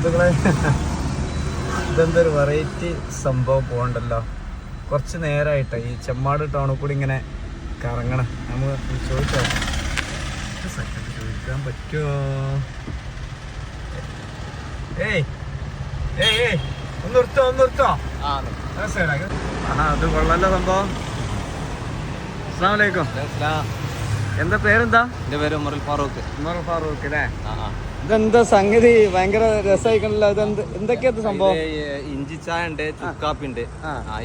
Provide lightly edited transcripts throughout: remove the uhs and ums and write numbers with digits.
സുഹൃത്തുക്കളെ, ഇതെന്തൊരു വെറൈറ്റി സംഭവം പോകണ്ടല്ലോ. കുറച്ച് നേരമായിട്ട് ഈ ചെമ്മാട് ടൗണിൽ കൂടി ഇങ്ങനെ കറങ്ങണം. നമുക്ക് ചോദിക്കാം, സെക്കൻഡ് ചോദിക്കാൻ പറ്റുമോ? ഏയ് ഏയ് ഏയ് ഒന്ന് നിർത്തോ. അത് കൊള്ളല്ലോ സംഭവം. അസ്സലാമു അലൈക്കും. എന്താ പേരെന്താ? എന്റെ പേര് ഉമർ ഫാറൂഖ്. അല്ലേ? ഇതെന്താ സംഗതി? ഭയങ്കര രസമായിക്കണല്ലോ. എന്തൊക്കെയാ സംഭവം? ഇഞ്ചി ചായ ഉണ്ട്, ചുക്കാപ്പി ഉണ്ട്.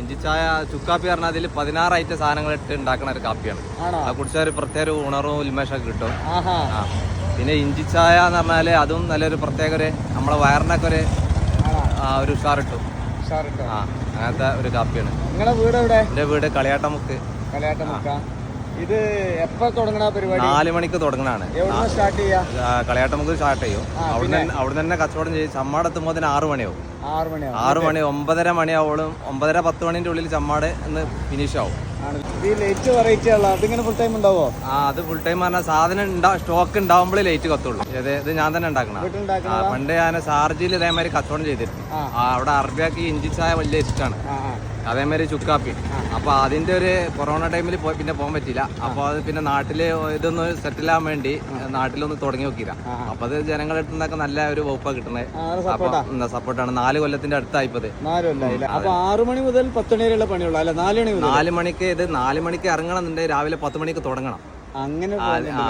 ഇഞ്ചി ചായ ചുക്കാപ്പി പറഞ്ഞാൽ അതിൽ 16 ഐറ്റം സാധനങ്ങൾ ഇട്ട് ഉണ്ടാക്കുന്ന ഒരു കാപ്പിയാണ്. അത് കുടിച്ചാൽ ഒരു പ്രത്യേക ഉണർവും ഉന്മേഷമൊക്കെ കിട്ടും. പിന്നെ ഇഞ്ചി ചായ എന്ന് പറഞ്ഞാല് അതും നല്ലൊരു പ്രത്യേക ഒരു നമ്മളെ വയറിനൊക്കെ ഒരു ഉഷാറിട്ടും. അങ്ങനത്തെ ഒരു കാപ്പിയാണ്. നിങ്ങളുടെ വീട് എവിടെ? എന്റെ വീട് കളിയാട്ടമുക്ക്. ഇത് എപ്പോ തുടങ്ങണ പരിപാടി? 4 മണിക്ക് തുടങ്ങണാണ്. സ്റ്റാർട്ട് ചെയ്യാ? കളിയാട്ടമുക്ക് സ്റ്റാർട്ട് ചെയ്യും. അവിടെ തന്നെ കച്ചവടം ചെയ്യും. ചമ്മാടെത്തുമ്പോ 6 മണിയാവും. 6 മണി 9:30 മണിയാവോളും. 9:30 10 മണിന്റെ ഉള്ളിൽ ചമ്മാട് എന്ന് ഫിനിഷ് ആവും. അതിങ്ങനെ ഫുൾ ടൈം ഉണ്ടാവോ? അത് ഫുൾ ടൈം പറഞ്ഞാൽ സാധനം സ്റ്റോക്ക് ഉണ്ടാവുമ്പോഴേ ലൈറ്റ് കത്തുള്ളൂ. ഇത് ഞാൻ തന്നെ ഉണ്ടാക്കണം. പണ്ട് ഞാൻ ഷാർജയിൽ ഇതേമാതിരി കച്ചവടം ചെയ്തിരുന്നു. അവിടെ അറബിയാക്കി ഇഞ്ചി ചായ വലിയ ഇഷ്ടമാണ്. അതേമാതിരി ചുക്കാപ്പി. അപ്പൊ അതിന്റെ ഒരു കൊറോണ ടൈമിൽ പിന്നെ പോകാൻ പറ്റില്ല. അപ്പൊ അത് പിന്നെ നാട്ടില് ഇതൊന്ന് സെറ്റിൽ ആവാൻ വേണ്ടി നാട്ടിലൊന്ന് തുടങ്ങി നോക്കിയില്ല. അപ്പൊ അത് ജനങ്ങളുടെ അടുത്ത് നിന്നൊക്കെ നല്ല ഒരു വകുപ്പാണ് കിട്ടുന്നത്. സപ്പോർട്ടാണ്. 4 കൊല്ലത്തിന്റെ അടുത്തായിപ്പത്. 6 മണി മുതൽ 10 മണി വരെയുള്ള പണിയുള്ളൂ അല്ലെ? 4 മണിക്ക് ഇത് 4 മണിക്ക് ഇറങ്ങണമെന്നുണ്ടെങ്കിൽ രാവിലെ 10 മണിക്ക് തുടങ്ങണം. അങ്ങനെ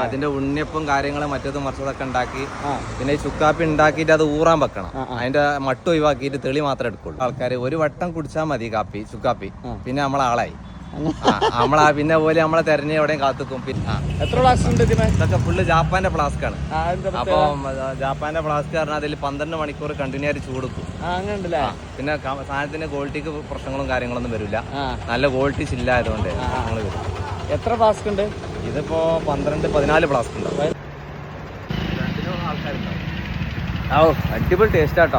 അതിന്റെ ഉണ്ണിയപ്പം കാര്യങ്ങളും മറ്റതും മറിച്ചതൊക്കെ ഉണ്ടാക്കി പിന്നെ ഈ ചുക്കാപ്പി ഉണ്ടാക്കിയിട്ട് അത് ഊറാൻ വെക്കണം. അതിന്റെ മട്ട് ഒഴിവാക്കിയിട്ട് തെളി മാത്രമേ എടുക്കുള്ളൂ. ആൾക്കാർ ഒരു വട്ടം കുടിച്ചാൽ മതി ചുക്കാപ്പി. പിന്നെ നമ്മളാളായി പിന്നെ പോലെ നമ്മളെ തെരഞ്ഞ് എവിടെയും കാത്തുക്കും. പിന്നെ എത്ര ഫ്ലാസ്ക് ഉണ്ട് ഇതിന്? ഇതൊക്കെ ഫുള്ള് ജാപ്പാന്റെ ഫ്ലാസ്ക് ആണ്. അപ്പൊ ജാപ്പാന്റെ ഫ്ലാസ്ക് പറഞ്ഞാൽ അതിൽ 12 മണിക്കൂർ കണ്ടിന്യൂ ആയിട്ട് ചൂടുക്കും. പിന്നെ സാധനത്തിന്റെ ക്വാളിറ്റിക്ക് പ്രശ്നങ്ങളും കാര്യങ്ങളൊന്നും വരില്ല. നല്ല ക്വാളിറ്റി ചില്ലായതുകൊണ്ട് ഞങ്ങൾ വരും. എത്ര ഫ്ലാസ്ക് ഉണ്ട്? ഇതിപ്പോ 12-14 ഫ്ലാസ്ക് ഉണ്ടാവും. അടിപൊളി ടേസ്റ്റ് ആട്ടോ.